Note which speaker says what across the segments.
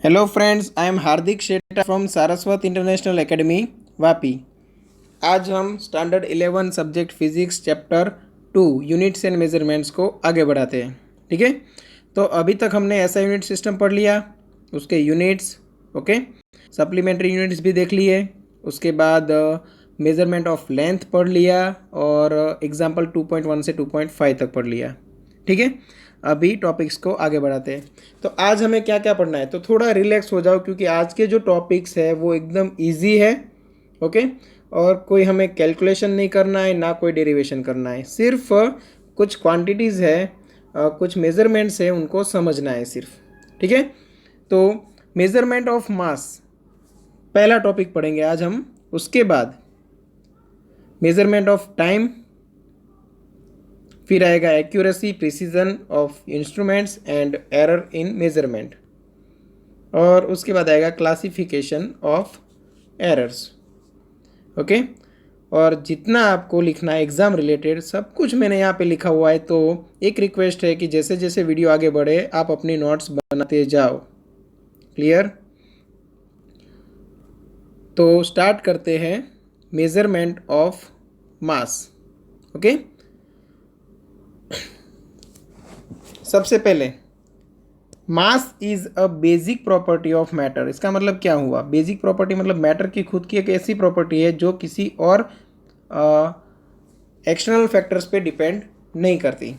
Speaker 1: Hello friends, I am Hardik Shetta from Saraswat international academy Vapi. आज हम standard 11 subject physics chapter 2 units and measurements को आगे बढ़ाते हैं। ठीक है, तो अभी तक हमने ऐसा यूनिट सिस्टम पढ़ लिया, उसके यूनिट्स, ओके, सप्लीमेंट्री यूनिट्स भी देख लिए, उसके बाद मेजरमेंट ऑफ लेंथ पढ़ लिया और एग्जाम्पल 2.1 से 2.5 तक पढ़ लिया। ठीक है, अभी टॉपिक्स को आगे बढ़ाते हैं। तो आज हमें क्या क्या पढ़ना है, तो थोड़ा रिलैक्स हो जाओ क्योंकि आज के जो टॉपिक्स है वो एकदम इजी है, ओके। और कोई हमें कैलकुलेशन नहीं करना है, ना कोई डेरिवेशन करना है, सिर्फ कुछ क्वांटिटीज़ है, कुछ मेज़रमेंट्स है, उनको समझना है सिर्फ। ठीक है, तो मेज़रमेंट ऑफ मास पहला टॉपिक पढ़ेंगे आज हम। उसके बाद मेज़रमेंट ऑफ टाइम, फिर आएगा accuracy precision of instruments and error in measurement, और उसके बाद आएगा क्लासिफिकेशन ऑफ एरर्स, ओके। और जितना आपको लिखना है एग्ज़ाम रिलेटेड सब कुछ मैंने यहाँ पे लिखा हुआ है। तो एक रिक्वेस्ट है कि जैसे जैसे वीडियो आगे बढ़े आप अपनी नोट्स बनाते जाओ। क्लियर? तो स्टार्ट करते हैं मेजरमेंट ऑफ मास, ओके। सबसे पहले mass is a basic property of matter. इसका मतलब क्या हुआ? बेसिक प्रॉपर्टी मतलब मैटर की खुद की एक ऐसी प्रॉपर्टी है जो किसी और एक्सटर्नल फैक्टर्स पे डिपेंड नहीं करती।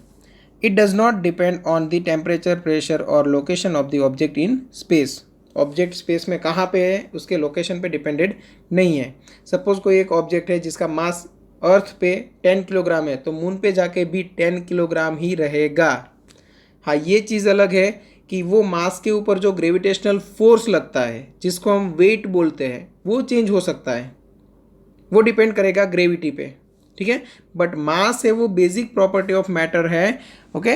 Speaker 1: It does not depend on the temperature, pressure और location of the object in space. Object space में कहाँ पे है उसके लोकेशन पे डिपेंडेड नहीं है। सपोज कोई एक ऑब्जेक्ट है जिसका मास अर्थ पे 10 किलोग्राम है, तो मून पे जाके भी 10 किलोग्राम ही रहेगा। हाँ, ये चीज़ अलग है कि वो मास के ऊपर जो ग्रेविटेशनल फोर्स लगता है जिसको हम वेट बोलते हैं वो चेंज हो सकता है, वो डिपेंड करेगा ग्रेविटी पे। ठीक है, बट मास है वो बेसिक प्रॉपर्टी ऑफ मैटर है, ओके।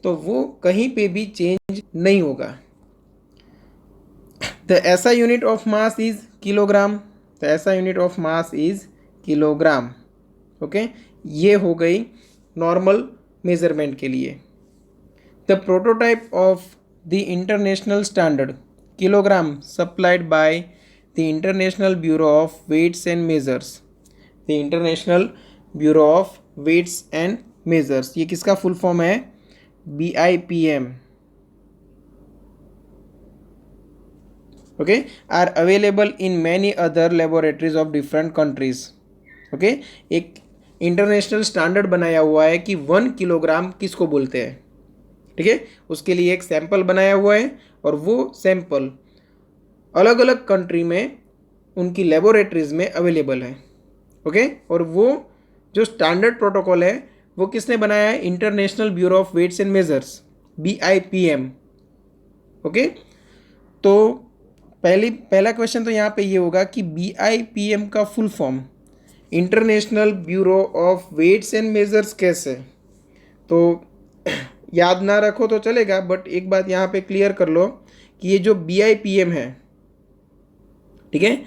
Speaker 1: तो वो कहीं पे भी चेंज नहीं होगा। The SI unit of mass is kilogram. The SI unit of mass is kilogram, okay. ये हो गई नॉर्मल मेजरमेंट के लिए। The prototype of the international standard kilogram supplied by the International Bureau of Weights and Measures. The International Bureau of Weights and Measures, ये किसका full form है? BIPM, okay, are available in many other laboratories of different countries, okay। एक international standard बनाया हुआ है कि 1 kilogram किसको बोलते हैं। ठीक है, उसके लिए एक सैंपल बनाया हुआ है और वो सैंपल अलग अलग कंट्री में उनकी लेबोरेटरीज में अवेलेबल है, ओके। और वो जो स्टैंडर्ड प्रोटोकॉल है वो किसने बनाया है? International bureau of weights and measures, BIPM, okay. तो पहला क्वेश्चन तो यहाँ पे ये होगा कि BIPM का full form international bureau of weights and measures कैसे? तो याद ना रखो तो चलेगा, बट एक बात यहाँ पे क्लियर कर लो कि ये जो BIPM है, ठीक है,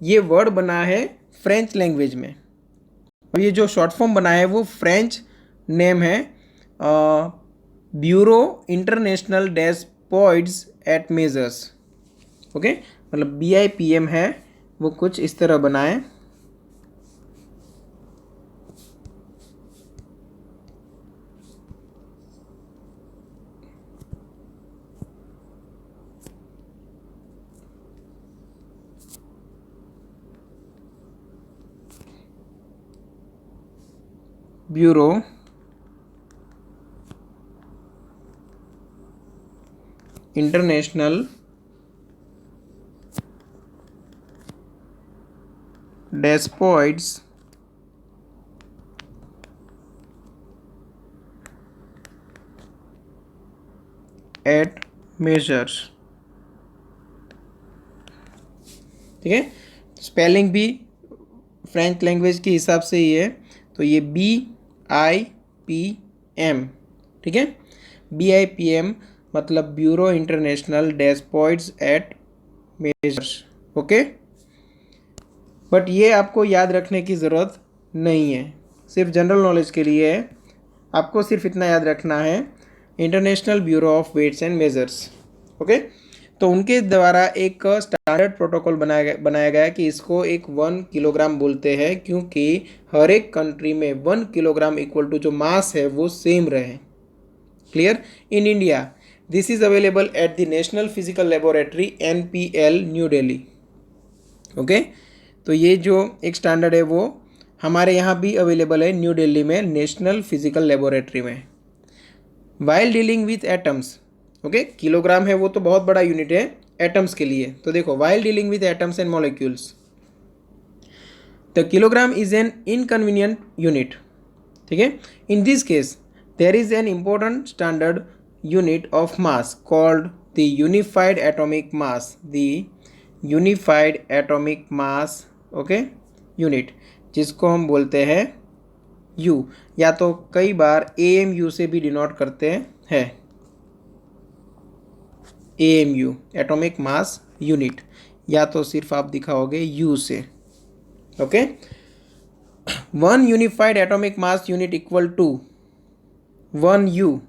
Speaker 1: ये वर्ड बना है फ्रेंच लैंग्वेज में, और ये जो शॉर्ट फॉर्म बना है वो फ्रेंच नेम है Bureau International des Poids et Mesures, okay. मतलब BIPM है वो कुछ इस तरह बना है। Bureau International des Poids et Mesures, ठीक है। स्पेलिंग भी फ्रेंच लैंग्वेज के हिसाब से ही है, तो ये BIPM, ठीक है। BIPM मतलब Bureau International des Poids et Mesures, okay. But ये आपको याद रखने की ज़रूरत नहीं है, सिर्फ जनरल नॉलेज के लिए है। आपको सिर्फ इतना याद रखना है, international bureau of weights and measures, okay. तो उनके द्वारा एक स्टैंडर्ड प्रोटोकॉल बनाया गया कि इसको एक 1 किलोग्राम बोलते हैं, क्योंकि हर एक कंट्री में 1 किलोग्राम इक्वल टू जो मास है वो सेम रहे। Clear? In India this is available at the national physical laboratory NPL new Delhi. Okay, तो ये जो एक स्टैंडर्ड है वो हमारे यहाँ भी अवेलेबल है न्यू दिल्ली में नेशनल फिजिकल लेबोरेटरी में। While dealing with atoms, okay, kilogram है वो तो बहुत बड़ा यूनिट है एटम्स के लिए। तो देखो, while dealing with atoms and molecules the kilogram is an inconvenient unit. ठीक है, in this case there is an important standard unit of mass called the unified atomic mass, the unified atomic mass, okay, unit, जिसको हम बोलते हैं you, या तो कई बार AMU से भी डिनोट करते हैं। AMU एटॉमिक मास यूनिट, या तो सिर्फ आप दिखाओगे U से। Okay, 1 unified atomic mass unit equal to 1U,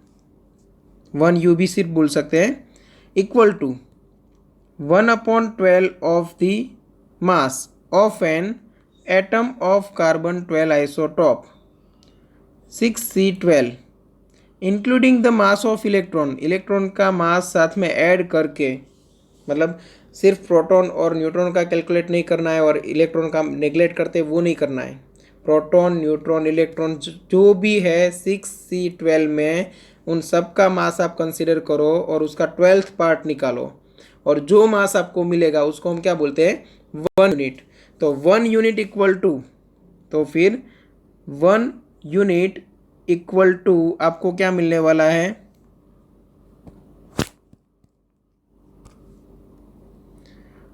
Speaker 1: 1U भी सिर्फ बोल सकते हैं, equal to 1/12 of the mass of an atom of carbon 12 isotope 6C12 including the mass of electron, electron का मास साथ में ऐड करके, मतलब सिर्फ प्रोटॉन और न्यूट्रॉन का कैलकुलेट नहीं करना है और इलेक्ट्रॉन का नेग्लेक्ट करते वो नहीं करना है। प्रोटॉन, न्यूट्रॉन, इलेक्ट्रॉन जो भी है 6C12 में, उन सब का मास आप कंसिडर करो और उसका 12th पार्ट निकालो, और जो मास आपको मिलेगा उसको हम क्या बोलते हैं? 1 यूनिट। तो 1 यूनिट इक्वल टू, तो फिर 1 यूनिट इक्वल टू आपको क्या मिलने वाला है?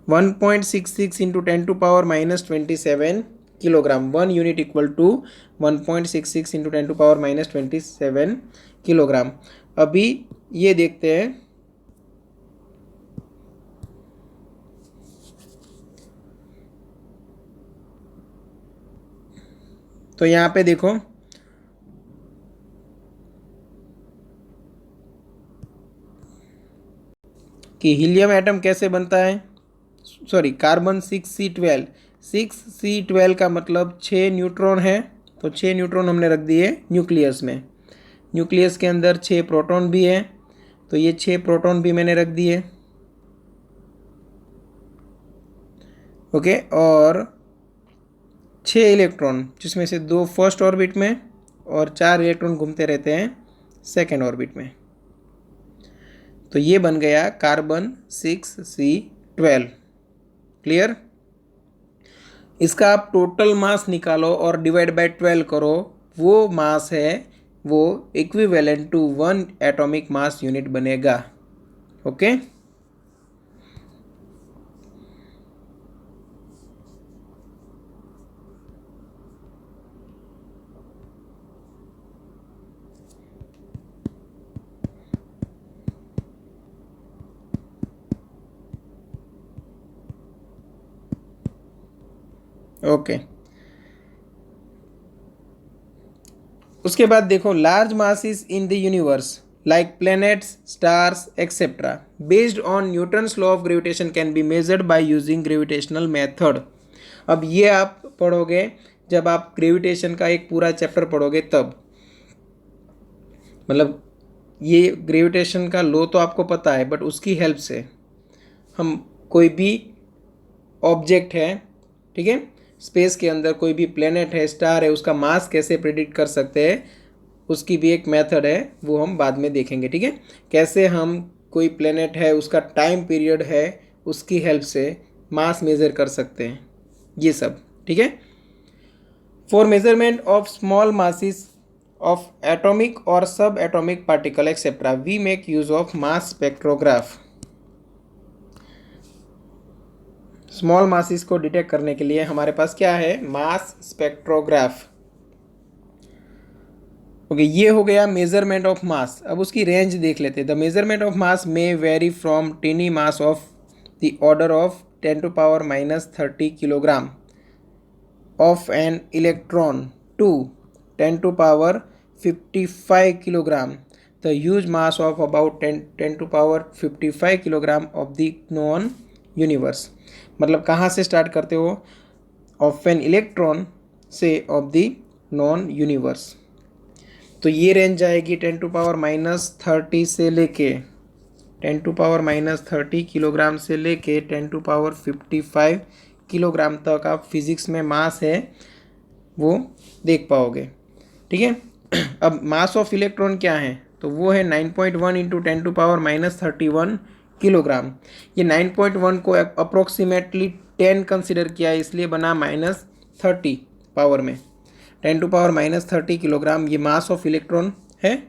Speaker 1: 1.66 into 10⁻⁻27 kilogram. 1 unit equal to 1.66 into 10⁻⁻27 kilogram. अभी ये देखते हैं, तो यहाँ पे देखो कि हीलियम एटम कैसे बनता है, सॉरी कार्बन 6C12, 6C12 का मतलब 6 न्यूट्रॉन है, तो 6 न्यूट्रॉन हमने रख दिए न्यूक्लियस में। न्यूक्लियस के अंदर 6 प्रोटॉन भी है, तो ये 6 प्रोटॉन भी मैंने रख दिए। ओके, और 6 इलेक्ट्रॉन, जिसमें से 2 फर्स्ट ऑर्बिट में और 4 इलेक्ट्रॉन घूमते रहते हैं सेकेंड ऑर्बिट में। तो ये बन गया कार्बन 6C12। क्लियर? इसका आप टोटल मास निकालो और डिवाइड बाय 12 करो, वो मास है वो equivalent to 1 atomic mass unit बनेगा। Okay, okay. उसके बाद देखो, large masses in the universe like planets, stars etcetera based on Newton's law of gravitation can be measured by using gravitational method. अब ये आप पढ़ोगे जब आप ग्रेविटेशन का एक पूरा चैप्टर पढ़ोगे तब, मतलब ये ग्रेविटेशन का लॉ तो आपको पता है, बट उसकी हेल्प से हम कोई भी ऑब्जेक्ट है, ठीक है, स्पेस के अंदर कोई भी प्लेनेट है, स्टार है, उसका मास कैसे प्रिडिक्ट कर सकते हैं, उसकी भी एक मेथड है, वो हम बाद में देखेंगे। ठीक है, कैसे हम कोई प्लेनेट है उसका टाइम पीरियड है उसकी हेल्प से मास मेज़र कर सकते हैं, ये सब। ठीक है, for measurement of small masses of atomic और सब atomic particle etcetera we make use of mass spectrograph. Small masses को डिटेक्ट करने के लिए हमारे पास क्या है? मास स्पेक्ट्रोग्राफ। ओके, ये हो गया मेजरमेंट ऑफ मास। अब उसकी रेंज देख लेते हैं। The measurement of mass may vary from tiny mass of the order of 10⁻⁻30 kilogram of an electron to 10⁻55 kilogram. The huge mass of about 10 to power 55 kilogram of the known universe. मतलब कहाँ से start करते हो? Of an electron से of the known universe. तो ये range जाएगी 10 to power-30 से लेके 10 to power-30 किलोग्राम से लेके 10 to power 55 किलोग्राम तक आप फिजिक्स में मास है वो देख पाओगे। ठीक है। अब मास ऑफ इलेक्ट्रॉन क्या है? तो वो है 9.1 इंटू 10 to power-31 किलोग्राम। ये 9.1 को अप्रोक्सीमेटली 10 कंसिडर किया है, इसलिए बना -30 पावर में। 10 to power-30 किलोग्राम ये मास ऑफ इलेक्ट्रॉन है।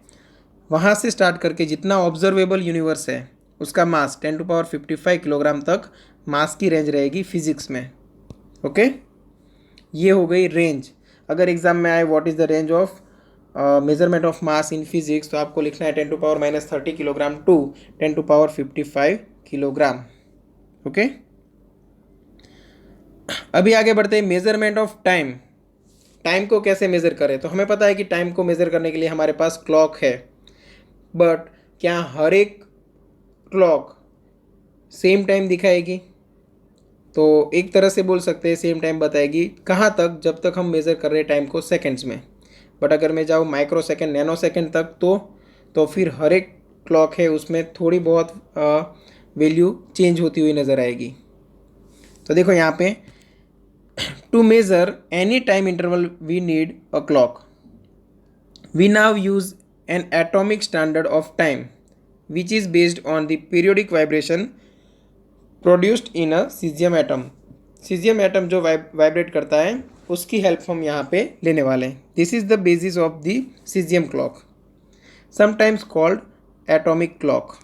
Speaker 1: वहाँ से स्टार्ट करके जितना ऑब्जर्वेबल यूनिवर्स है उसका मास 10 to power 55 किलोग्राम तक मास की रेंज रहेगी फिजिक्स में। ओके, ये हो गई रेंज। अगर एग्जाम में आए what is the range of measurement of mass in physics, तो आपको लिखना है 10 to power-30 kilogram to 10 to power 55 kilogram. Okay, अभी आगे बढ़ते हैं मेजरमेंट ऑफ टाइम। टाइम को कैसे मेज़र करें? तो हमें पता है कि टाइम को मेज़र करने के लिए हमारे पास क्लॉक है, बट क्या हर एक क्लॉक सेम टाइम दिखाएगी? तो एक तरह से बोल सकते हैं सेम टाइम बताएगी। कहाँ तक? जब तक हम मेज़र कर रहे हैं टाइम को सेकंड्स में। बट अगर मैं जाऊँ माइक्रो सेकेंड, नैनो सेकेंड तक, तो फिर हर एक क्लॉक है उसमें थोड़ी बहुत वैल्यू चेंज होती हुई नज़र आएगी। तो देखो यहाँ पे to measure any time interval we need a clock. We now use an atomic standard of time which is based on the periodic vibration produced in a cesium atom. cesium atom जो vibrate करता है उसकी help हम यहाँ पे लेने वाले हैं। This is the basis of the cesium clock, sometimes called atomic clock.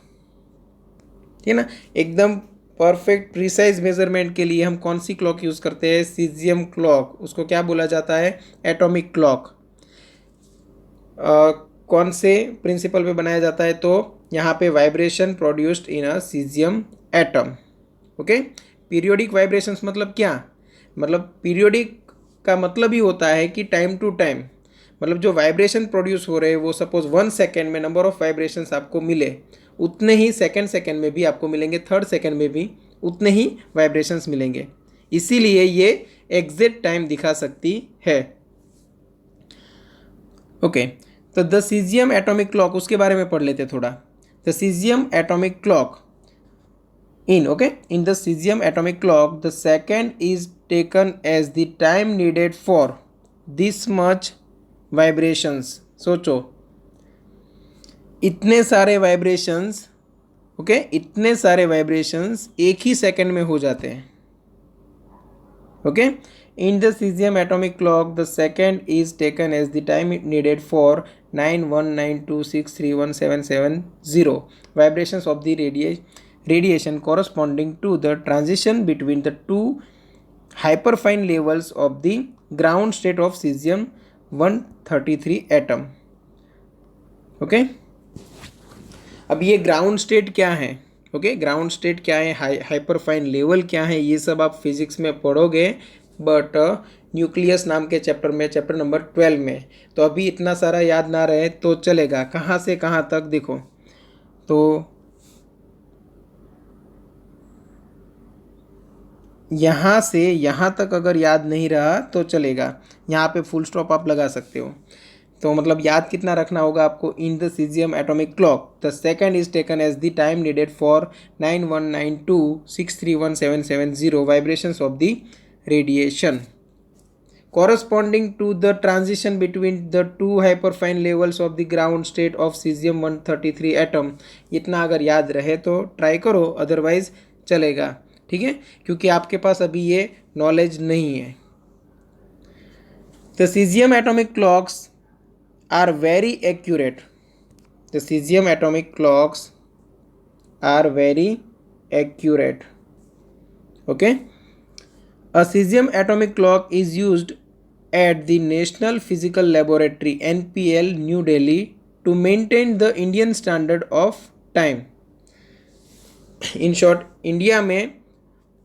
Speaker 1: ठीक है ना। एकदम परफेक्ट प्रिसाइज मेजरमेंट के लिए हम कौन सी क्लॉक यूज़ करते हैं? Caesium clock. उसको क्या बोला जाता है? Atomic clock. कौन से प्रिंसिपल पे बनाया जाता है? तो यहाँ पे vibration produced in a caesium atom. Okay, periodic vibrations मतलब क्या? मतलब पीरियोडिक का मतलब ही होता है कि टाइम टू टाइम, मतलब जो वाइब्रेशन प्रोड्यूस हो रहे हैं वो सपोज 1 सेकेंड में नंबर ऑफ वाइब्रेशंस आपको मिले, उतने ही सेकेंड में भी आपको मिलेंगे, थर्ड सेकेंड में भी उतने ही वाइब्रेशंस मिलेंगे। इसीलिए ये एग्जैक्ट टाइम दिखा सकती है। ओके, तो द सीजियम एटॉमिक क्लॉक, उसके बारे में पढ़ लेते थोड़ा। The cesium atomic clock in the cesium atomic clock, the second is taken as the time needed for this much vibrations. सोचो, इतने सारे वाइब्रेशंस, ओके, इतने सारे वाइब्रेशंस एक ही सेकंड में हो जाते हैं। Okay, in the cesium atomic clock the second is taken as the time needed for 9192631770 vibrations of the radiation corresponding to the transition between the two hyperfine levels of the ground state of cesium 133 atom. Okay, अब ये ground state क्या है? Okay, ground state क्या है, hyperfine level क्या है, ये सब आप फिजिक्स में पढ़ोगे, बट न्यूक्लियस नाम के चैप्टर में, चैप्टर नंबर 12 में। तो अभी इतना सारा याद ना रहे तो चलेगा। कहाँ से कहाँ तक देखो, तो यहाँ से यहाँ तक अगर याद नहीं रहा तो चलेगा, यहाँ पे फुल स्टॉप आप लगा सकते हो। तो मतलब याद कितना रखना होगा आपको? In the cesium atomic clock the second is taken as the time needed for 9192631770 vibrations of the radiation corresponding to the transition between the two hyperfine levels of the ground state of cesium 133 atom। इतना अगर याद रहे तो try करो, otherwise चलेगा। ठीक है, क्योंकि आपके पास अभी ये नॉलेज नहीं है। The cesium atomic clocks are very accurate. The cesium atomic clocks are very accurate. Okay, a cesium atomic clock is used at the National Physical Laboratory NPL New Delhi to maintain the Indian standard of time। in short, India में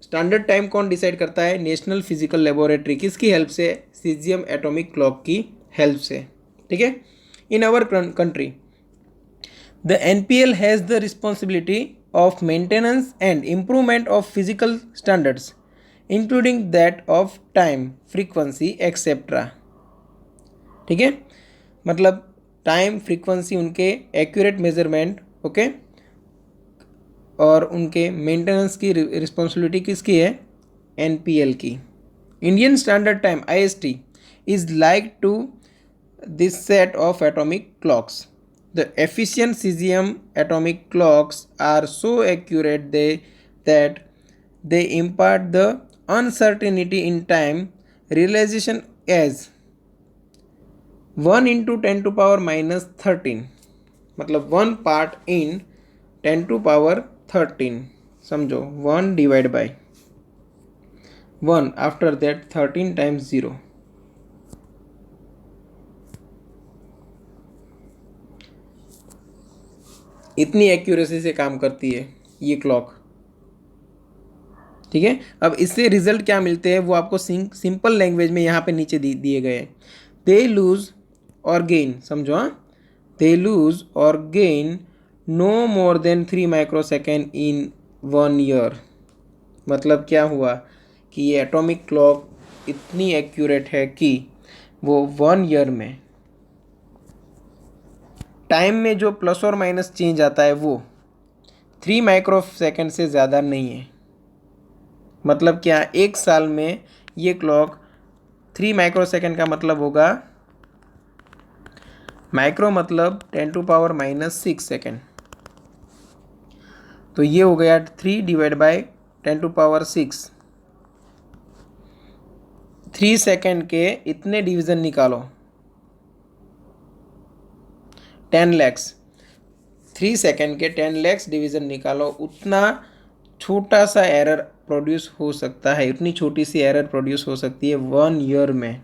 Speaker 1: standard time कौन decide करता है? National physical laboratory. किसकी help से? Cesium atomic clock की help से। ठीक है, in our country The NPL has the responsibility of maintenance and improvement of physical standards, including that of time, frequency, etc. ठीक है, मतलब टाइम, फ्रीक्वेंसी, उनके एक्यूरेट मेजरमेंट, ओके, और उनके मेंटेनेंस की रिस्पॉन्सिबिलिटी किसकी है? एनपीएल की. Indian standard time IST is like to this set of atomic clocks. The efficient cesium atomic clocks are so accurate that they impart the uncertainty in time realization as 1 into 10 to power minus 13, मतलब 1 part in 10 to power 13. समझो 1 divide by 1, after that 13 times 0. इतनी accuracy से काम करती है ये clock. ठीक है, अब इससे रिजल्ट क्या मिलते हैं वो आपको सिंपल लैंग्वेज में यहाँ पे नीचे दिए गए हैं. दे लूज और गेन, समझो, हाँ, दे लूज और gain no more than 3 microsecond in 1 year. मतलब क्या हुआ कि ये एटॉमिक क्लॉक इतनी एक्यूरेट है कि वो 1 ईयर में टाइम में जो प्लस और माइनस चेंज आता है वो 3 माइक्रोसेकेंड से ज़्यादा नहीं है. मतलब क्या, एक साल में ये क्लॉक 3 माइक्रोसेकेंड का मतलब होगा, माइक्रो मतलब 10 टू पावर माइनस 6 सेकेंड, तो ये हो गया 3 divide by 10 to power 6. 3 second के इतने डिवीज़न निकालो, 10 लैक्स. 3 सेकेंड के 10 लैक्स डिवीज़न निकालो, उतना छोटा सा एरर प्रोड्यूस हो सकता है, उतनी छोटी सी एरर प्रोड्यूस हो सकती है 1 ईयर में.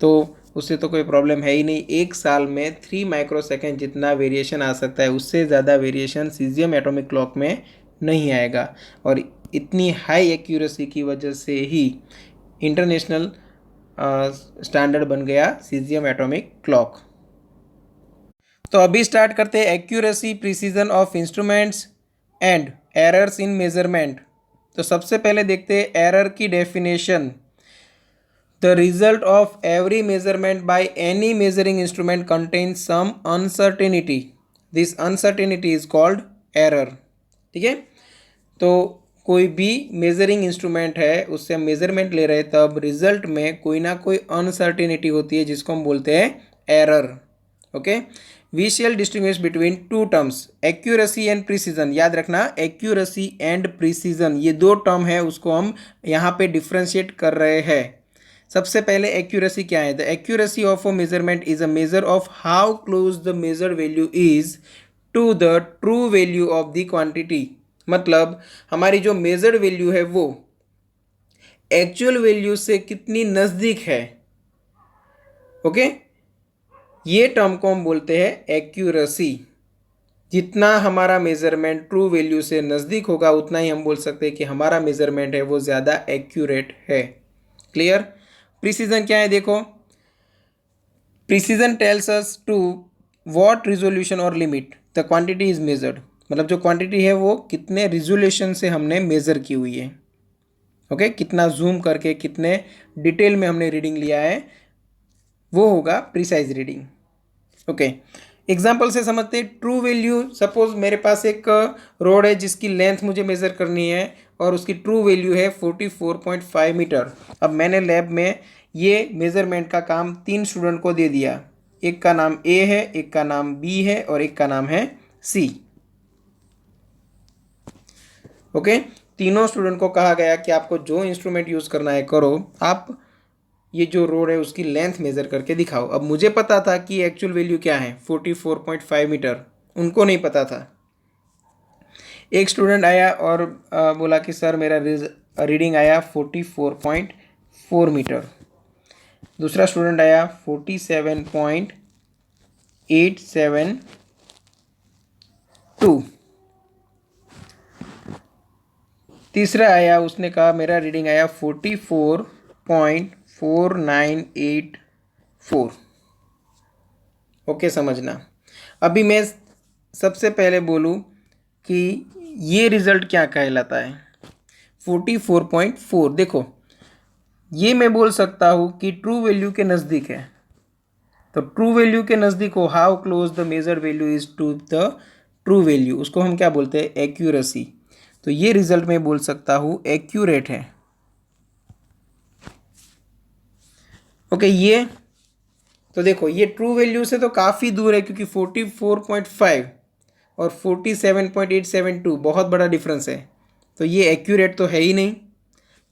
Speaker 1: तो उससे तो कोई प्रॉब्लम है ही नहीं. एक साल में 3 माइक्रोसेकेंड जितना वेरिएशन आ सकता है, उससे ज़्यादा वेरिएशन सीजियम एटॉमिक क्लॉक में नहीं आएगा. और इतनी हाई एक्यूरेसी की वजह से ही इंटरनेशनल स्टैंडर्ड बन गया सीजियम एटॉमिक क्लॉक. तो अभी स्टार्ट करते हैं accuracy, precision of instruments and errors in measurement. तो सबसे पहले देखते हैं एरर की definition. The result of every measurement by any measuring instrument contains some uncertainty. This uncertainty is called error. ठीक है, तो कोई भी मेजरिंग इंस्ट्रूमेंट है, उससे हम मेजरमेंट ले रहे हैं, तब रिजल्ट में कोई ना कोई अनसर्टेनिटी होती है जिसको हम बोलते हैं error. Okay, we shall distinguish between two terms, accuracy and precision. याद रखना, एक्यूरेसी एंड प्रिसीजन ये दो टर्म है, उसको हम यहाँ पे डिफ्रेंशिएट कर रहे हैं. सबसे पहले एक्यूरेसी क्या है? The accuracy of a measurement is a measure of how close the measure value is to the true value of the quantity. मतलब हमारी जो मेजर्ड वैल्यू है वो एक्चुअल वैल्यू से कितनी नज़दीक है. ओके, ये टर्म को हम बोलते हैं एक्यूरेसी. जितना हमारा मेजरमेंट ट्रू वैल्यू से नज़दीक होगा उतना ही हम बोल सकते हैं कि हमारा मेजरमेंट है वो ज़्यादा एक्यूरेट है. क्लियर? प्रिसीजन क्या है देखो, precision tells us to what resolution और limit the quantity is measured. मतलब जो क्वांटिटी है वो कितने रिजोल्यूशन से हमने मेज़र की हुई है. ओके, कितना जूम करके कितने डिटेल में हमने रीडिंग लिया है, वो होगा प्रिसाइज रीडिंग. ओके, एग्जाम्पल से समझते हैं. ट्रू वैल्यू, सपोज मेरे पास एक रोड है जिसकी लेंथ मुझे मेज़र करनी है और उसकी ट्रू वैल्यू है 44.5 मीटर. अब मैंने लैब में ये मेज़रमेंट का काम 3 स्टूडेंट को दे दिया. एक का नाम ए है, एक का नाम बी है और एक का नाम है सी. ओके, तीनों स्टूडेंट को कहा गया कि आपको जो इंस्ट्रूमेंट यूज़ करना है करो, आप ये जो रोड है उसकी लेंथ मेज़र करके दिखाओ. अब मुझे पता था कि एक्चुअल वैल्यू क्या है, 44.5 मीटर. उनको नहीं पता था. एक स्टूडेंट आया और बोला कि सर मेरा रीडिंग आया 44.4 मीटर. दूसरा स्टूडेंट आया 47.872. तीसरा आया, उसने कहा मेरा रीडिंग आया 44.4984. ओके, समझना. अभी मैं सबसे पहले बोलूँ कि ये रिज़ल्ट क्या कहलाता है, 44.4। देखो ये मैं बोल सकता हूँ कि ट्रू वैल्यू के नज़दीक है। तो ट्रू वैल्यू के नज़दीक हो, how close the measured value is to the true value, उसको हम क्या बोलते हैं, एक्यूरेसी। तो ये रिज़ल्ट मैं बोल सकता हूँ एक्यूरेट है। ओके ये तो देखो ये ट्रू वैल्यू से तो काफ़ी दूर है, क्योंकि 44.5 और 47.872 बहुत बड़ा डिफरेंस है। तो ये एक्यूरेट तो है ही नहीं।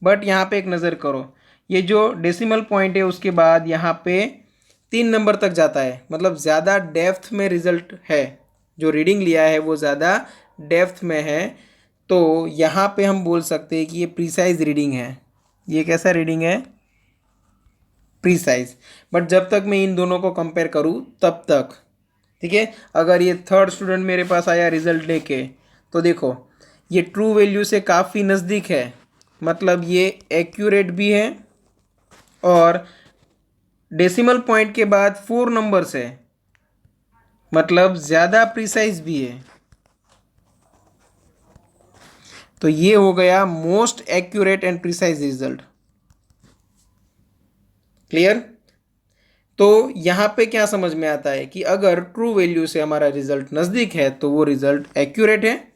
Speaker 1: बट यहाँ पे एक नज़र करो, ये जो डेसिमल पॉइंट है उसके बाद यहाँ पे 3 नंबर तक जाता है, मतलब ज़्यादा डेप्थ में रिजल्ट है। जो रीडिंग लिया है वो ज़्यादा डेप्थ में है। तो यहाँ पे हम बोल सकते हैं कि ये प्रीसाइज रीडिंग है। ये कैसा रीडिंग है, प्रीसाइज। बट जब तक मैं इन दोनों को कंपेयर करूँ तब तक, ठीक है। अगर ये थर्ड स्टूडेंट मेरे पास आया रिजल्ट लेके, तो देखो ये ट्रू वैल्यू से काफ़ी नज़दीक है, मतलब ये एक्यूरेट भी है और डेसिमल पॉइंट के बाद 4 नंबर्स है, मतलब ज़्यादा प्रिसाइज भी है। तो ये हो गया most accurate and precise result. Clear. तो यहाँ पे क्या समझ में आता है कि अगर ट्रू वैल्यू से हमारा रिजल्ट नज़दीक है तो वो रिजल्ट एक्यूरेट है,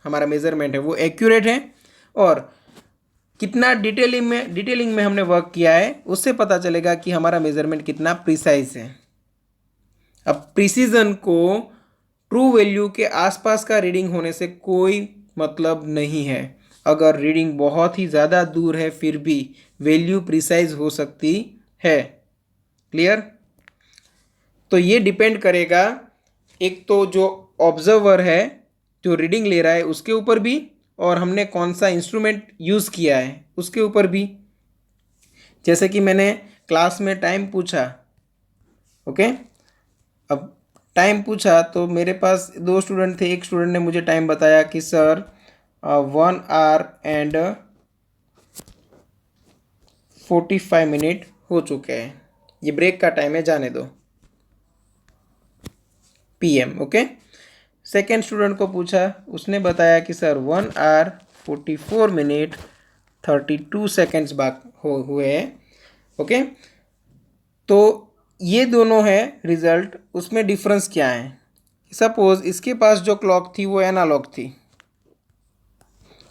Speaker 1: हमारा मेजरमेंट है वो एक्यूरेट है। और कितना डिटेलिंग में हमने वर्क किया है उससे पता चलेगा कि हमारा मेजरमेंट कितना प्रिसाइज है। अब प्रिसीजन को ट्रू वैल्यू के आसपास का रीडिंग होने से कोई मतलब नहीं है। अगर रीडिंग बहुत ही ज़्यादा दूर है फिर भी वैल्यू प्रिसाइज हो सकती है। क्लियर। तो ये डिपेंड करेगा एक तो जो ऑब्जर्वर है जो रीडिंग ले रहा है उसके ऊपर भी, और हमने कौन सा इंस्ट्रूमेंट यूज़ किया है उसके ऊपर भी। जैसे कि मैंने क्लास में टाइम पूछा, ओके। अब टाइम पूछा तो मेरे पास 2 स्टूडेंट थे। एक स्टूडेंट ने मुझे टाइम बताया कि सर 1 आवर एंड 45 मिनट हो चुके हैं, ये ब्रेक का टाइम है, जाने दो, PM। ओके। सेकेंड स्टूडेंट को पूछा, उसने बताया कि सर 1 आवर 44 मिनट 32 सेकेंड्स हुए हैं। ओके। तो ये दोनों है रिजल्ट, उसमें डिफरेंस क्या है। सपोज इसके पास जो क्लॉक थी वो एनालॉग थी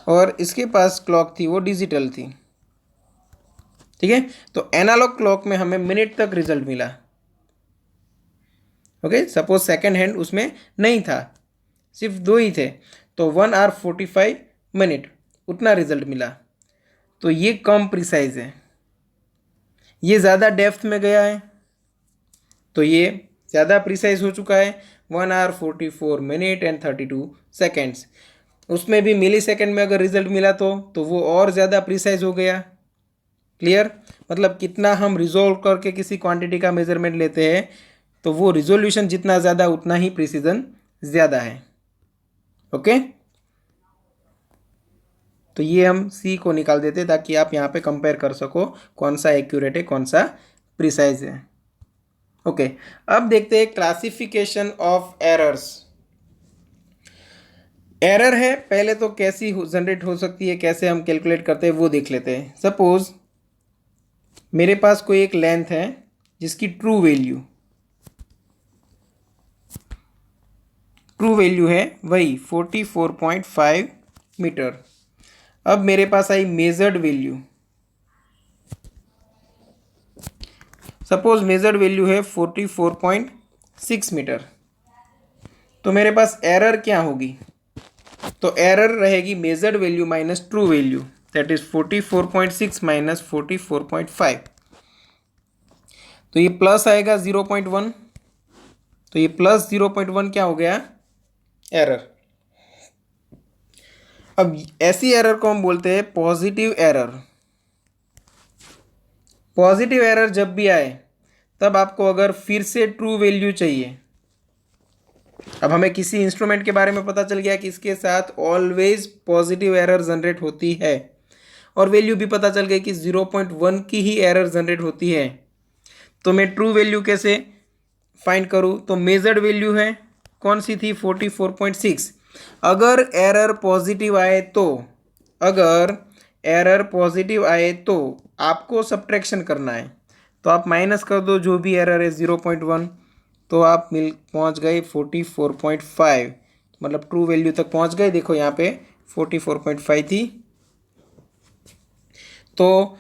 Speaker 1: और इसके पास क्लॉक थी वो डिजिटल थी, ठीक है। तो एनालॉग क्लॉक में हमें मिनट तक रिजल्ट मिला, ओके। सपोज सेकेंड हैंड उसमें नहीं था, सिर्फ 2 ही थे, तो 1 आवर 45 मिनट उतना रिजल्ट मिला। तो ये कम प्रिसाइज है, ये ज़्यादा डेप्थ में गया है तो ये ज़्यादा प्रिसाइज हो चुका है, 1 आवर 44 मिनट एंड 32 सेकेंड्स। उसमें भी मिली सेकेंड में अगर रिजल्ट मिला तो वो और ज़्यादा प्रिसाइज हो गया। क्लियर। मतलब कितना हम रिजोल्व करके किसी क्वांटिटी का मेजरमेंट लेते हैं तो वो रिजोल्यूशन जितना ज़्यादा उतना ही प्रिसीजन ज़्यादा है। ओके। तो ये हम सी को निकाल देते ताकि आप यहाँ पे कंपेयर कर सको कौन सा एक्यूरेट है कौन सा प्रिसाइज है। ओके। अब देखते हैं क्लासिफिकेशन ऑफ एरर्स। एरर है पहले तो कैसी जनरेट हो सकती है, कैसे हम कैलकुलेट करते हैं वो देख लेते हैं। सपोज मेरे पास कोई एक लेंथ है जिसकी ट्रू वैल्यू है वही 44.5 मीटर। अब मेरे पास आई measured value, suppose measured value है 44.6 मीटर। तो मेरे पास एरर क्या होगी, तो एरर रहेगी measured value minus true value, that is 44.6 minus 44.5। तो ये प्लस आएगा 0.1, तो ये प्लस 0.1 क्या हो गया, एरर। अब ऐसी एरर को हम बोलते हैं पॉजिटिव एरर। पॉजिटिव एरर जब भी आए तब आपको अगर फिर से ट्रू वैल्यू चाहिए, अब हमें किसी इंस्ट्रूमेंट के बारे में पता चल गया कि इसके साथ ऑलवेज पॉजिटिव एरर जनरेट होती है और वैल्यू भी पता चल गई कि 0.1 की ही एरर जनरेट होती है, तो मैं ट्रू वैल्यू कैसे फाइंड करूँ, तो मेजर्ड वैल्यू है कौन सी थी 44.6। अगर एरर पॉजिटिव आए तो, अगर एरर पॉजिटिव आए तो आपको सब्ट्रैक्शन करना है, तो आप माइनस कर दो जो भी एरर है 0.1, तो आप पहुंच गए 44.5, मतलब ट्रू वैल्यू तक पहुंच गए। देखो यहाँ पे 44.5 थी। तो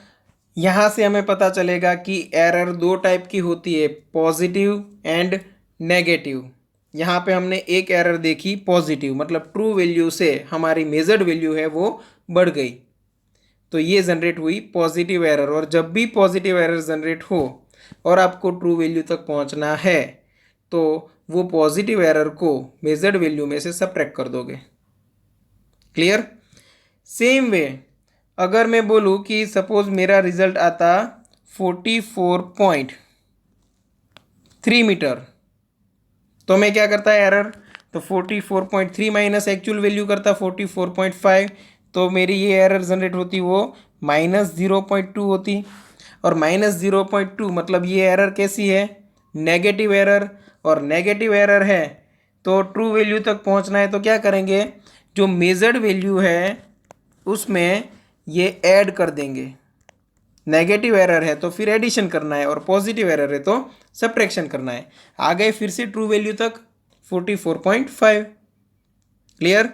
Speaker 1: यहाँ से हमें पता चलेगा कि एरर दो टाइप की होती है, पॉजिटिव एंड नेगेटिव। यहाँ पे हमने एक एरर देखी पॉजिटिव, मतलब ट्रू वैल्यू से हमारी मेजर्ड वैल्यू है वो बढ़ गई, तो ये जनरेट हुई पॉजिटिव एरर। और जब भी पॉजिटिव एरर जनरेट हो और आपको ट्रू वैल्यू तक पहुँचना है, तो वो पॉजिटिव एरर को मेजर्ड वैल्यू में से सबट्रैक्ट कर दोगे। क्लियर? सेम वे अगर मैं बोलूँ कि सपोज मेरा रिजल्ट आता 44.3 मीटर, तो मैं क्या करता है एरर, तो 44.3 माइनस एक्चुअल वैल्यू करता 44.5, तो मेरी ये एरर जनरेट होती वो -0.2 होती। और -0.2 मतलब ये एरर कैसी है, नेगेटिव एरर। और नेगेटिव एरर है तो ट्रू वैल्यू तक पहुंचना है, तो क्या करेंगे, जो मेजर्ड वैल्यू है उसमें ये ऐड कर देंगे। नेगेटिव एरर है तो फिर एडिशन करना है, और पॉजिटिव एरर है तो सब्ट्रैक्शन करना है। आ गए फिर से ट्रू वैल्यू तक 44.5। क्लियर?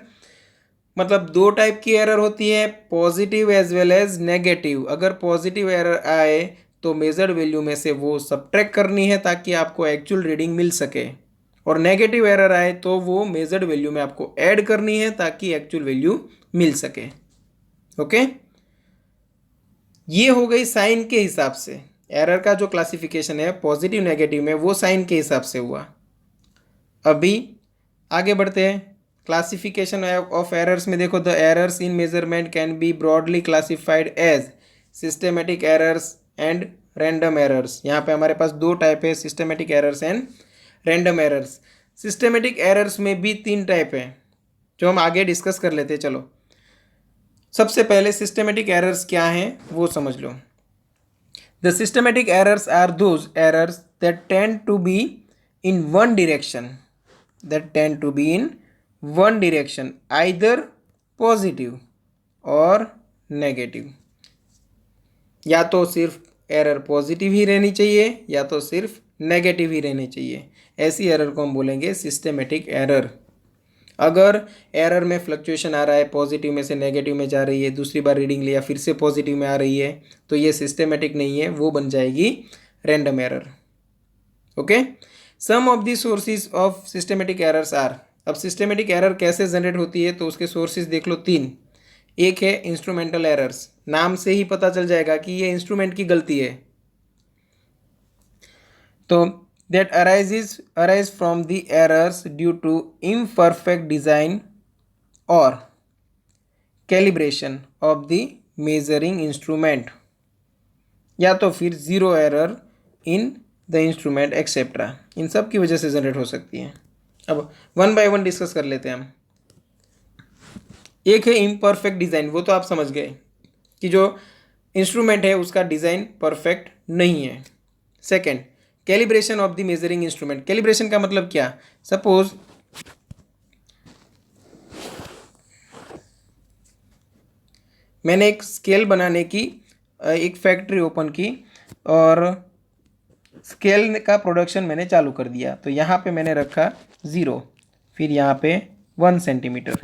Speaker 1: मतलब दो टाइप की एरर होती है, positive as well as negative. अगर पॉजिटिव एरर आए तो मेजर्ड वैल्यू में से वो सब्ट्रैक्ट करनी है ताकि आपको एक्चुअल रीडिंग मिल सके, और नेगेटिव एरर आए तो वो मेजर्ड वैल्यू में आपको ऐड करनी है ताकि एक्चुअल वैल्यू मिल सके। ओके, ये हो गई साइन के हिसाब से। एरर का जो क्लासिफिकेशन है पॉजिटिव नेगेटिव में, वो साइन के हिसाब से हुआ। अभी आगे बढ़ते हैं क्लासिफिकेशन ऑफ एरर्स में। देखो, the errors in measurement can be broadly classified as systematic errors and random errors. यहाँ पे हमारे पास दो टाइप है, systematic errors and random errors. Systematic errors में भी तीन टाइप है जो हम आगे डिस्कस कर लेते हैं। चलो सबसे पहले सिस्टेमेटिक एरर्स क्या हैं वो समझ लो। The systematic errors are those errors that tend to be in one direction, either positive और नेगेटिव। या तो सिर्फ एरर पॉजिटिव ही रहनी चाहिए या तो सिर्फ नेगेटिव ही रहनी चाहिए। ऐसी एरर को हम बोलेंगे सिस्टेमेटिक एरर। अगर एरर में फ्लक्चुएशन आ रहा है, पॉजिटिव में से नेगेटिव में जा रही है, दूसरी बार रीडिंग लिया फिर से पॉजिटिव में आ रही है, तो ये सिस्टेमेटिक नहीं है, वो बन जाएगी random error. Okay, some of the sources of systematic errors are. अब सिस्टेमेटिक एरर कैसे जनरेट होती है तो उसके सोर्सेज देख लो तीन। एक है इंस्ट्रूमेंटल एरर्स, नाम से ही पता चल जाएगा कि ये इंस्ट्रूमेंट की गलती है। तो that arise from the errors due to imperfect design or calibration of the measuring instrument, या तो फिर zero error in the instrument etcetera. इन सब की वजह से जनरेट हो सकती है। अब वन बाय वन डिस्कस कर लेते हैं हम। एक है इम्परफेक्ट डिज़ाइन, वो तो आप समझ गए कि जो इंस्ट्रूमेंट है उसका डिज़ाइन परफेक्ट नहीं है। Second, calibration of the measuring instrument. Calibration का मतलब क्या, सपोज मैंने एक स्केल बनाने की एक फैक्ट्री ओपन की और स्केल का प्रोडक्शन मैंने चालू कर दिया। तो यहाँ पे मैंने रखा 0, फिर यहाँ पे 1 सेंटीमीटर,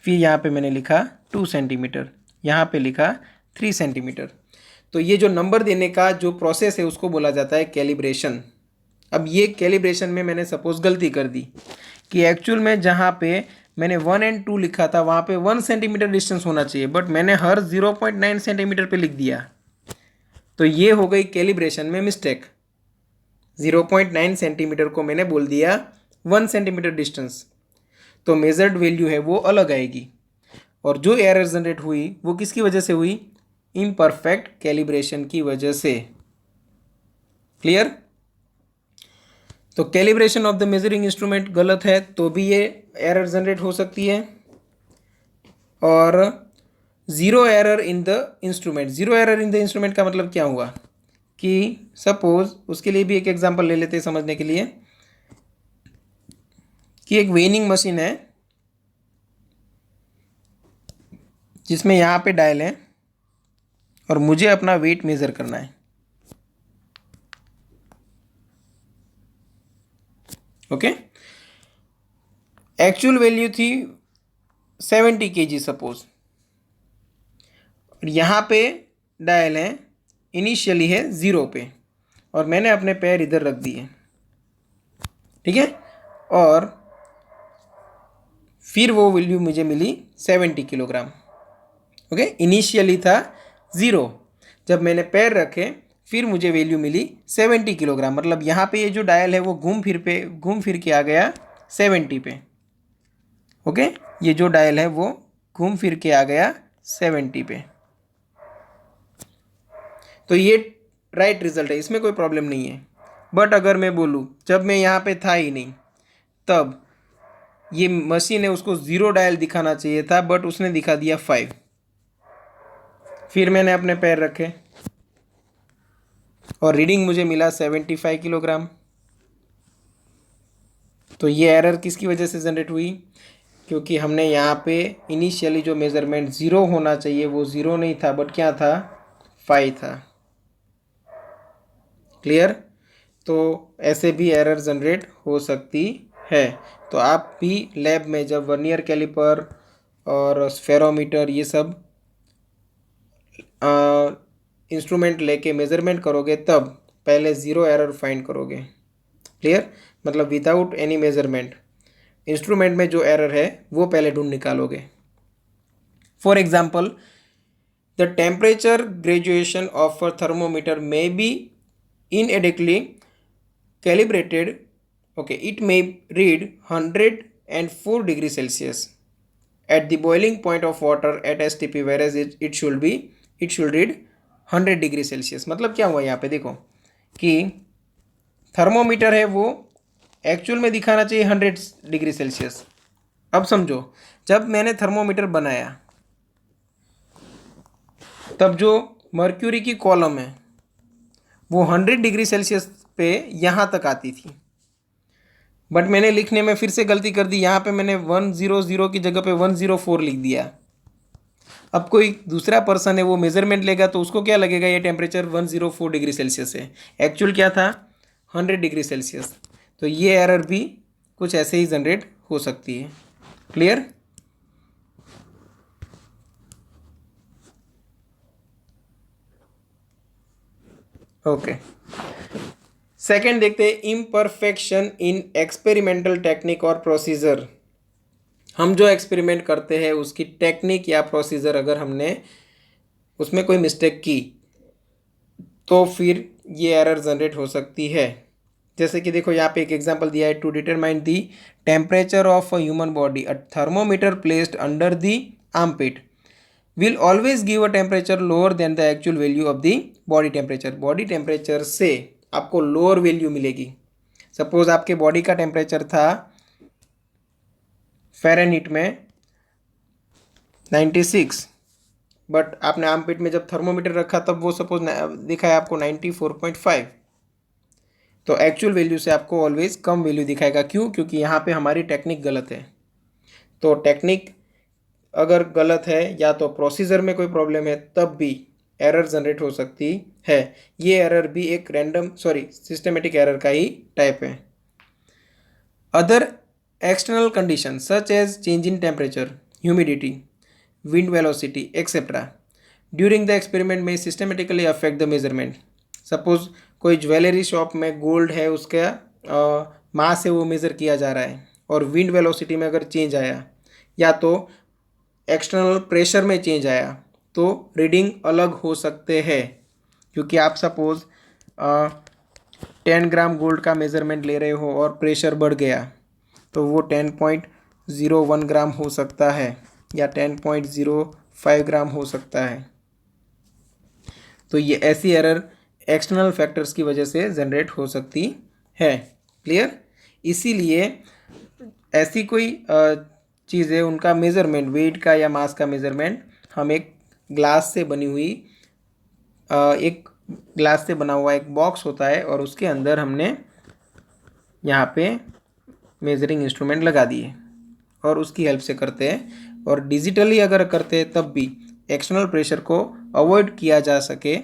Speaker 1: फिर यहाँ पे मैंने लिखा 2 सेंटीमीटर, यहाँ पे लिखा 3 सेंटीमीटर। तो ये जो नंबर देने का जो प्रोसेस है उसको बोला जाता है कैलिब्रेशन। अब ये कैलिब्रेशन में मैंने सपोज गलती कर दी कि एक्चुअल में जहाँ पे मैंने 1 और 2 लिखा था वहाँ पे 1 सेंटीमीटर डिस्टेंस होना चाहिए, बट मैंने हर 0.9 सेंटीमीटर पे लिख दिया, तो ये हो गई कैलिब्रेशन में मिस्टेक। 0.9 सेंटीमीटर को मैंने बोल दिया 1 सेंटीमीटर डिस्टेंस, तो मेजर्ड वैल्यू है वो अलग आएगी। और जो एरर जनरेट हुई वो किसकी वजह से हुई, इम्परफेक्ट कैलिब्रेशन की वजह से। क्लियर? तो calibration of the measuring instrument गलत है तो भी ये एरर जनरेट हो सकती है। और zero error in the instrument, zero error in the instrument का मतलब क्या हुआ कि सपोज, उसके लिए भी एक एग्जांपल ले लेते हैं समझने के लिए। कि एक वेइंग मशीन है जिसमें यहाँ पे डायल है और मुझे अपना वेट मेज़र करना है। ओके, एक्चुअल वैल्यू थी 70 kg सपोज, और यहाँ पे डायल है इनिशियली है 0 पे, और मैंने अपने पैर इधर रख दिए, ठीक है, और फिर वो वैल्यू मुझे मिली 70 किलोग्राम। ओके, इनिशियली था 0, जब मैंने पैर रखे फिर मुझे वैल्यू मिली 70 किलोग्राम। मतलब यहाँ पे ये जो डायल है वो घूम फिर के आ गया 70 पे। ओके, ये जो डायल है वो घूम फिर के आ गया 70 पे। तो ये राइट रिजल्ट है, इसमें कोई प्रॉब्लम नहीं है। बट अगर मैं बोलूँ जब मैं यहाँ पे था ही नहीं, तब ये मशीन है उसको 0 डायल दिखाना चाहिए था, बट उसने दिखा दिया 5। फिर मैंने अपने पैर रखे और रीडिंग मुझे मिला 75 किलोग्राम। तो ये एरर किसकी वजह से जनरेट हुई? क्योंकि हमने यहाँ पे इनिशियली जो मेज़रमेंट 0 होना चाहिए वो 0 नहीं था, बट क्या था, 5 था। क्लियर? तो ऐसे भी एरर जनरेट हो सकती है। तो आप भी लैब में जब वर्नियर कैलिपर और स्फेरोमीटर ये सब इंस्ट्रूमेंट लेके मेज़रमेंट करोगे तब पहले 0 एरर फाइंड करोगे। क्लियर? मतलब विदाउट एनी मेज़रमेंट इंस्ट्रूमेंट में जो एरर है वो पहले ढूंढ निकालोगे। For example, the temperature graduation of a thermometer may be inadequately calibrated. Okay, it may read 104 degrees Celsius at the boiling point of water at STP, whereas it should read 100 degree Celsius. मतलब क्या हुआ यहाँ पे देखो कि thermometer है वो actual में दिखाना चाहिए 100 डिग्री सेल्सियस। अब समझो, जब मैंने थर्मोमीटर बनाया तब जो मर्क्यूरी की कॉलम है वो 100 डिग्री सेल्सियस पे यहाँ तक आती थी, बट मैंने लिखने में फिर से गलती कर दी। यहाँ पे मैंने 100 की जगह पे 104 लिख दिया। अब कोई दूसरा पर्सन है वो मेजरमेंट लेगा तो उसको क्या लगेगा, ये टेम्परेचर 104 डिग्री सेल्सियस है, एक्चुअल क्या था 100 डिग्री सेल्सियस। तो ये एरर भी कुछ ऐसे ही जनरेट हो सकती है। क्लियर? ओके, सेकेंड देखते हैं इम्परफेक्शन इन एक्सपेरिमेंटल टेक्निक और प्रोसीजर। हम जो एक्सपेरिमेंट करते हैं उसकी टेक्निक या प्रोसीजर अगर हमने उसमें कोई मिस्टेक की तो फिर ये एरर जनरेट हो सकती है। जैसे कि देखो यहाँ पे एक एग्जांपल दिया है, to determine the temperature of a human body a thermometer placed under the armpit will always give a temperature lower than the actual value of the body temperature. Body temperature से आपको lower value मिलेगी। Suppose आपके body का temperature था Fahrenheit में 96, but आपने armpit में जब थर्मोमीटर रखा तब वो सपोज दिखा है आपको 94.5। तो एक्चुअल वैल्यू से आपको ऑलवेज कम वैल्यू दिखाएगा। क्यों? क्योंकि यहाँ पे हमारी टेक्निक गलत है। तो टेक्निक अगर गलत है या तो प्रोसीजर में कोई प्रॉब्लम है तब भी एरर जनरेट हो सकती है। ये एरर भी एक सिस्टमेटिक एरर का ही टाइप है। Other external condition such as change in temperature, humidity, wind velocity etcetera during the experiment में systematically affect the measurement. Suppose कोई ज्वेलरी शॉप में गोल्ड है, उसका मास है वो मेज़र किया जा रहा है, और विंड वेलोसिटी में अगर चेंज आया या तो एक्सटर्नल प्रेशर में चेंज आया तो रीडिंग अलग हो सकते हैं। क्योंकि आप सपोज 10 ग्राम गोल्ड का मेज़रमेंट ले रहे हो और प्रेशर बढ़ गया तो वो 10.01 ग्राम हो सकता है या 10.05 ग्राम हो सकता है। तो ये ऐसी एरर एक्सटर्नल फैक्टर्स की वजह से जनरेट हो सकती है। क्लियर? इसीलिए ऐसी कोई चीज़ है उनका मेज़रमेंट, वेट का या मास का मेज़रमेंट हम एक ग्लास से बनी हुई एक ग्लास से बना हुआ एक बॉक्स होता है और उसके अंदर हमने यहाँ पे मेजरिंग इंस्ट्रूमेंट लगा दिए और उसकी हेल्प से करते हैं। और डिजिटली अगर करते हैं तब भी एक्सटर्नल प्रेशर को अवॉइड किया जा सके,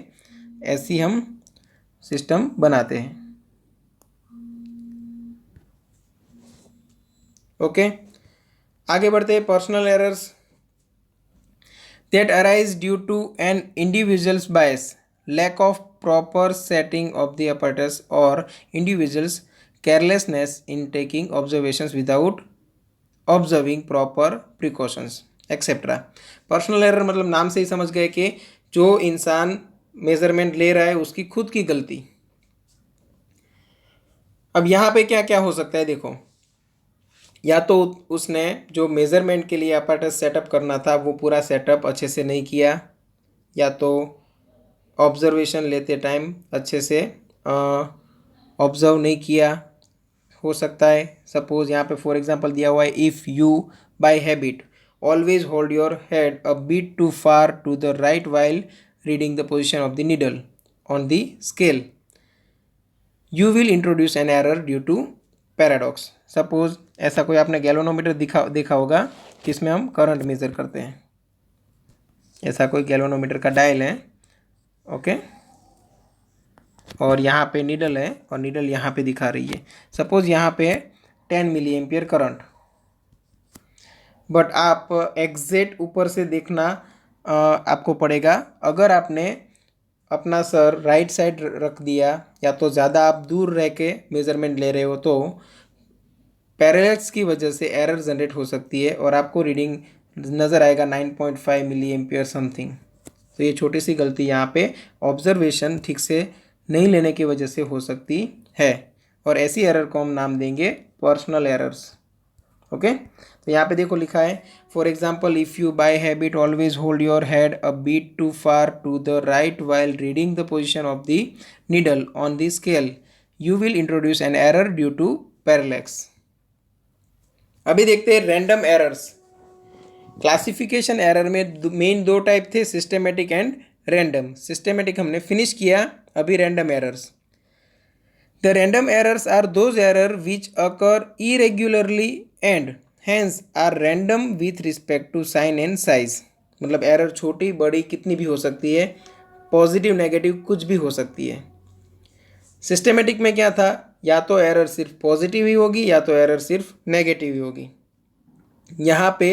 Speaker 1: ऐसी हम सिस्टम बनाते हैं। ओके, आगे बढ़ते हैं। Personal errors that arise due to an individual's bias, lack of proper setting of the apparatus, or individual's carelessness in taking observations without observing proper precautions, etc. Personal error मतलब नाम से ही समझ गए कि जो इंसान मेजरमेंट ले रहा है उसकी खुद की गलती। अब यहाँ पे क्या क्या हो सकता है देखो, या तो उसने जो मेज़रमेंट के लिए अपैरेटस सेटअप करना था वो पूरा सेटअप अच्छे से नहीं किया, या तो ऑब्जर्वेशन लेते टाइम अच्छे से ऑब्जर्व नहीं किया हो सकता है। सपोज यहाँ पे फॉर एग्जांपल दिया हुआ है, if you by habit always hold your head a bit too far to the right while reading the position of the needle on the scale, you will introduce an error due to paradox. Suppose ऐसा कोई आपने galvanometer देखा होगा जिसमें हम current measure करते हैं। ऐसा कोई गैल्वेनोमीटर का डायल है, ओके, और यहाँ पे नीडल है और नीडल यहाँ पे दिखा रही है। सपोज यहाँ पे 10 मिली एम्पियर करंट, बट आप एग्जैक्ट ऊपर से देखना आपको पड़ेगा। अगर आपने अपना सर राइट साइड रख दिया या तो ज़्यादा आप दूर रह के मेज़रमेंट ले रहे हो तो पैरेलल्स की वजह से एरर जनरेट हो सकती है और आपको रीडिंग नज़र आएगा 9.5 मिली एम्पियर समथिंग। तो ये छोटी सी गलती यहाँ पे ऑब्जर्वेशन ठीक से नहीं लेने की वजह से हो सकती है, और ऐसी एरर को हम नाम देंगे पर्सनल एरर्स। ओके, तो यहाँ पे देखो लिखा है, for example if you by habit always hold your head a bit too far to the right while reading the position of the needle on the scale, you will introduce an error due to parallax. अभी देखते हैं random errors. Classification error में main दो type थे, systematic and random. Systematic हमने finish किया, अभी random errors. The random errors are those errors which occur irregularly and hence are random with respect to sign and size। मतलब error छोटी बड़ी कितनी भी हो सकती है, पॉजिटिव नेगेटिव कुछ भी हो सकती है। सिस्टेमेटिक में क्या था, या तो एरर सिर्फ पॉजिटिव ही होगी या तो एरर सिर्फ नेगेटिव ही होगी। यहाँ पे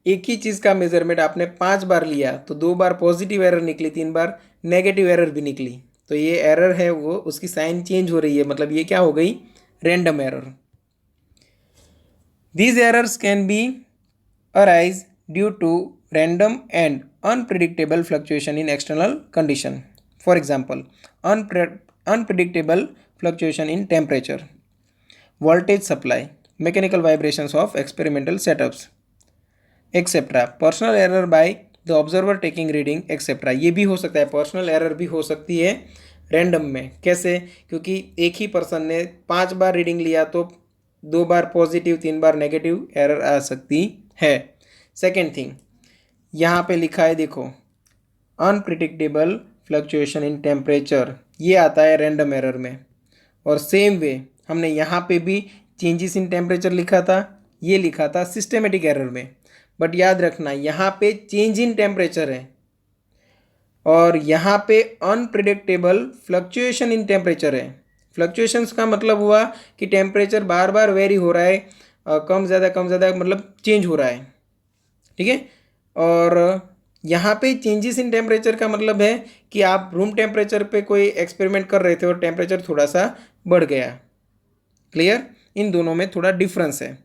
Speaker 1: एक ही चीज़ का मेजरमेंट आपने 5 बार लिया तो 2 बार पॉजिटिव एरर निकली, 3 बार नेगेटिव एरर भी निकली, तो ये एरर है वो उसकी साइन चेंज हो रही है, मतलब ये क्या हो गई, random error. These errors can be arise due to random and unpredictable fluctuation in external condition. For example unpredictable fluctuation in temperature, voltage supply, mechanical vibrations of experimental setups etcetera, personal error by the observer taking reading etcetera. ये भी हो सकता है, personal error भी हो सकती है random में। कैसे, क्योंकि एक ही पर्सन ने 5 बार रीडिंग लिया तो 2 बार पॉजिटिव 3 बार नेगेटिव एरर आ सकती है। सेकेंड थिंग यहाँ पे लिखा है देखो, अनप्रिडिक्टेबल फ्लक्चुएशन इन टेम्परेचर, ये आता है रैंडम एरर में। और सेम वे हमने यहाँ पे भी चेंजेस इन टेम्परेचर लिखा था, ये लिखा था सिस्टेमेटिक एरर में। बट याद रखना यहाँ पे चेंज इन टेम्परेचर है और यहाँ पे अनप्रिडिक्टेबल फ्लक्चुएशन इन टेम्परेचर है। फ्लक्चुएशंस का मतलब हुआ कि टेम्परेचर बार बार वेरी हो रहा है, कम ज़्यादा मतलब चेंज हो रहा है, ठीक है। और यहाँ पे चेंजेस इन टेम्परेचर का मतलब है कि आप रूम टेम्परेचर पे कोई एक्सपेरिमेंट कर रहे थे और टेम्परेचर थोड़ा सा बढ़ गया। क्लियर, इन दोनों में थोड़ा डिफरेंस है।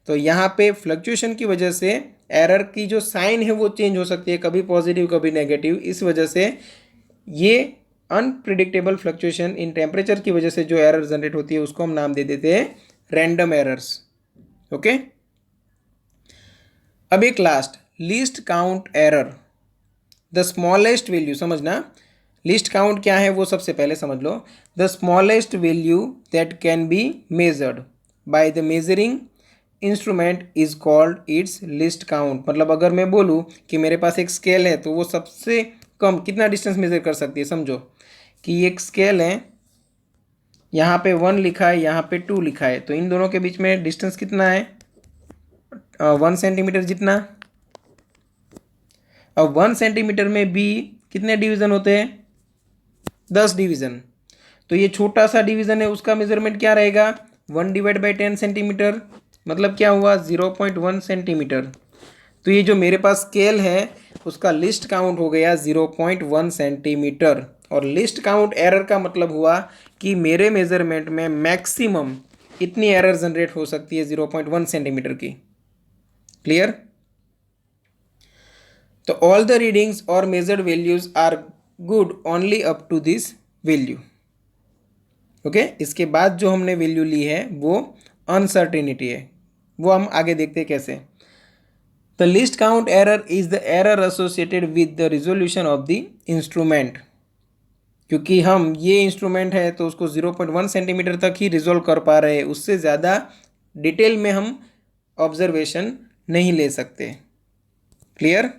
Speaker 1: तो यहाँ पे फ्लक्चुएशन की वजह से एरर की जो साइन है वो चेंज हो सकती है, कभी पॉजिटिव कभी नेगेटिव। इस वजह से ये अनप्रिडिक्टेबल फ्लक्चुएशन इन टेम्परेचर की वजह से जो एरर जनरेट होती है उसको हम नाम दे देते हैं रैंडम एरर्स। ओके, अब एक last, least count error, the smallest value. समझना लिस्ट काउंट क्या है वो सबसे पहले समझ लो। The smallest value that can be measured by the measuring instrument is called its least count. मतलब अगर मैं बोलूँ कि मेरे पास एक स्केल है तो वो सबसे कम कितना डिस्टेंस मेजर कर सकती है। समझो कि एक स्केल है यहाँ पे 1 लिखा है, यहाँ पे 2 लिखा है, तो इन दोनों के बीच में डिस्टेंस कितना है? 1 सेंटीमीटर जितना। अब 1 सेंटीमीटर में भी कितने डिवीज़न होते हैं? 10 डिवीज़न। तो ये छोटा सा डिवीज़न है, उसका मेजरमेंट क्या रहेगा? 1/10 सेंटीमीटर, मतलब क्या हुआ? 0.1 सेंटीमीटर। तो ये जो मेरे पास स्केल है उसका लिस्ट काउंट हो गया 0.1 सेंटीमीटर। और लिस्ट काउंट एरर का मतलब हुआ कि मेरे मेजरमेंट में मैक्सिमम इतनी एरर जनरेट हो सकती है 0.1 सेंटीमीटर की। क्लियर? तो ऑल द रीडिंग्स और measured values are good only up to this value. Okay, इसके बाद जो हमने वैल्यू ली है वो अनसर्टेनिटी है, वो हम आगे देखते हैं कैसे। The list count error is the error associated with the resolution of the instrument. क्योंकि हम ये इंस्ट्रूमेंट है तो उसको 0.1 सेंटीमीटर तक ही रिजोल्व कर पा रहे हैं, उससे ज़्यादा डिटेल में हम ऑब्जर्वेशन नहीं ले सकते। Clear?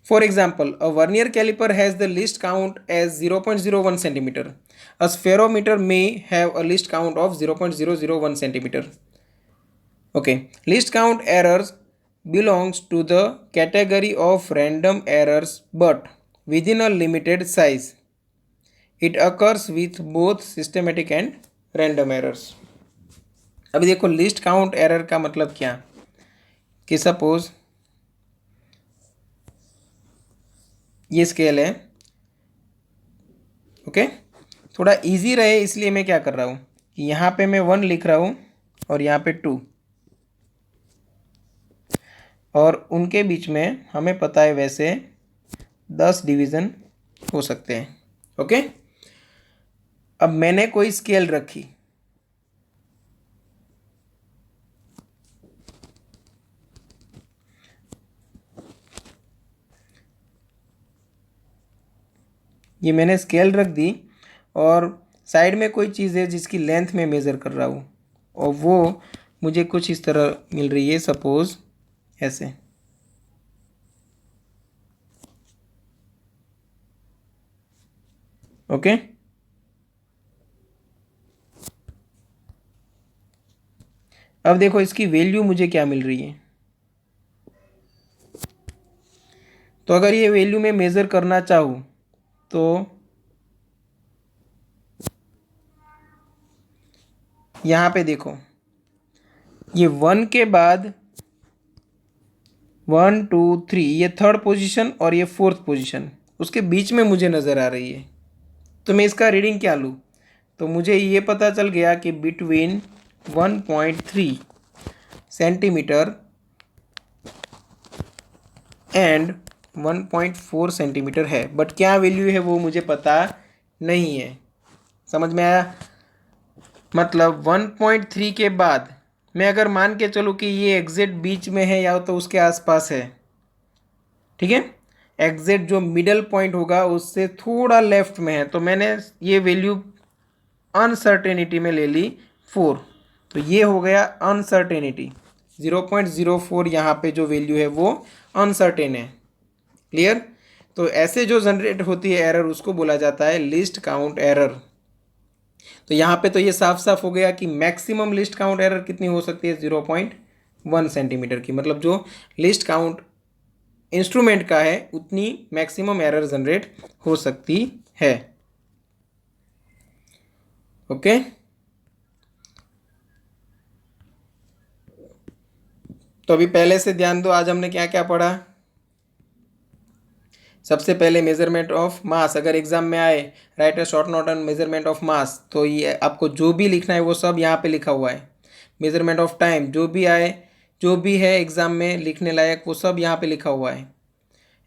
Speaker 1: For example, a vernier caliper has the least count as 0.01 centimeter. A spherometer may have a least count of 0.001 centimeter. Okay, least count errors belongs to the category of random errors but within a limited size. It occurs with both systematic and random errors. अभी देखो list count error का मतलब क्या, कि suppose ये scale है। Okay, थोड़ा easy रहे इसलिए मैं क्या कर रहा हूँ कि यहाँ पे मैं 1 लिख रहा हूँ और यहाँ पे 2, और उनके बीच में हमें पता है वैसे 10 डिवीज़न हो सकते हैं। ओके, अब मैंने कोई स्केल रखी, ये मैंने स्केल रख दी और साइड में कोई चीज़ है जिसकी लेंथ में मेज़र कर रहा हूँ और वो मुझे कुछ इस तरह मिल रही है, सपोज ऐसे। ओके, अब देखो इसकी वैल्यू मुझे क्या मिल रही है। तो अगर ये वैल्यू मैं मेज़र करना चाहूँ तो यहाँ पे देखो, ये 1 के बाद 1 2 3, ये थर्ड पोजीशन और ये फोर्थ पोजीशन उसके बीच में मुझे नज़र आ रही है। तो मैं इसका रीडिंग क्या लूँ? तो मुझे ये पता चल गया कि बिटवीन 1.3 सेंटीमीटर एंड 1.4 सेंटीमीटर है, बट क्या वैल्यू है वो मुझे पता नहीं है। समझ में आया? मतलब 1.3 के बाद मैं अगर मान के चलूँ कि ये एग्जैक्ट बीच में है या तो उसके आसपास है, ठीक है, एग्जैक्ट जो मिडल पॉइंट होगा उससे थोड़ा लेफ्ट में है, तो मैंने ये वैल्यू अनसर्टेनिटी में ले ली 4। तो ये हो गया अनसर्टेनिटी 0.04। यहाँ पे जो वैल्यू है वो अनसर्टेन है। क्लियर? तो ऐसे जो जनरेट होती है एरर उसको बोला जाता है लिस्ट काउंट एरर। तो यहाँ पे तो ये साफ साफ हो गया कि मैक्सिमम लिस्ट काउंट एरर कितनी हो सकती है? 0.1 सेंटीमीटर की। मतलब जो लिस्ट काउंट इंस्ट्रूमेंट का है उतनी मैक्सिमम एरर जनरेट हो सकती है। ओके, तो अभी पहले से ध्यान दो, आज हमने क्या क्या पढ़ा। सबसे पहले मेजरमेंट ऑफ मास, अगर एग्जाम में आए right a short note on measurement of मास, तो ये आपको जो भी लिखना है वो सब यहाँ पे लिखा हुआ है। मेजरमेंट ऑफ टाइम, जो भी आए, जो भी है एग्जाम में लिखने लायक वो सब यहाँ पे लिखा हुआ है।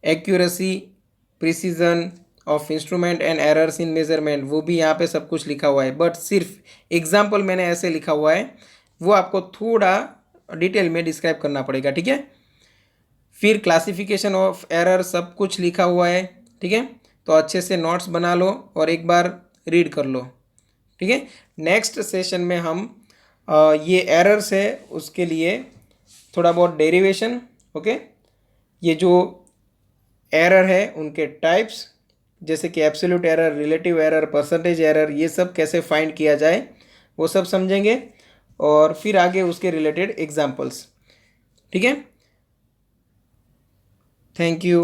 Speaker 1: Accuracy, precision of instrument and errors in measurement, वो भी यहाँ पे सब कुछ लिखा हुआ है, बट सिर्फ एग्जाम्पल मैंने ऐसे लिखा हुआ है, वो आपको थोड़ा डिटेल में डिस्क्राइब करना पड़ेगा। ठीक है, फिर क्लासिफिकेशन ऑफ एरर सब कुछ लिखा हुआ है। ठीक है, तो अच्छे से नोट्स बना लो और एक बार रीड कर लो। ठीक है, नेक्स्ट सेशन में हम ये एरर्स है उसके लिए थोड़ा बहुत डेरिवेशन, ओके, ये जो एरर है उनके टाइप्स, जैसे कि absolute error, relative error, percentage error, ये सब कैसे फाइंड किया जाए वो सब समझेंगे, और फिर आगे उसके रिलेटेड एग्जाम्पल्स। ठीक है, थैंक यू।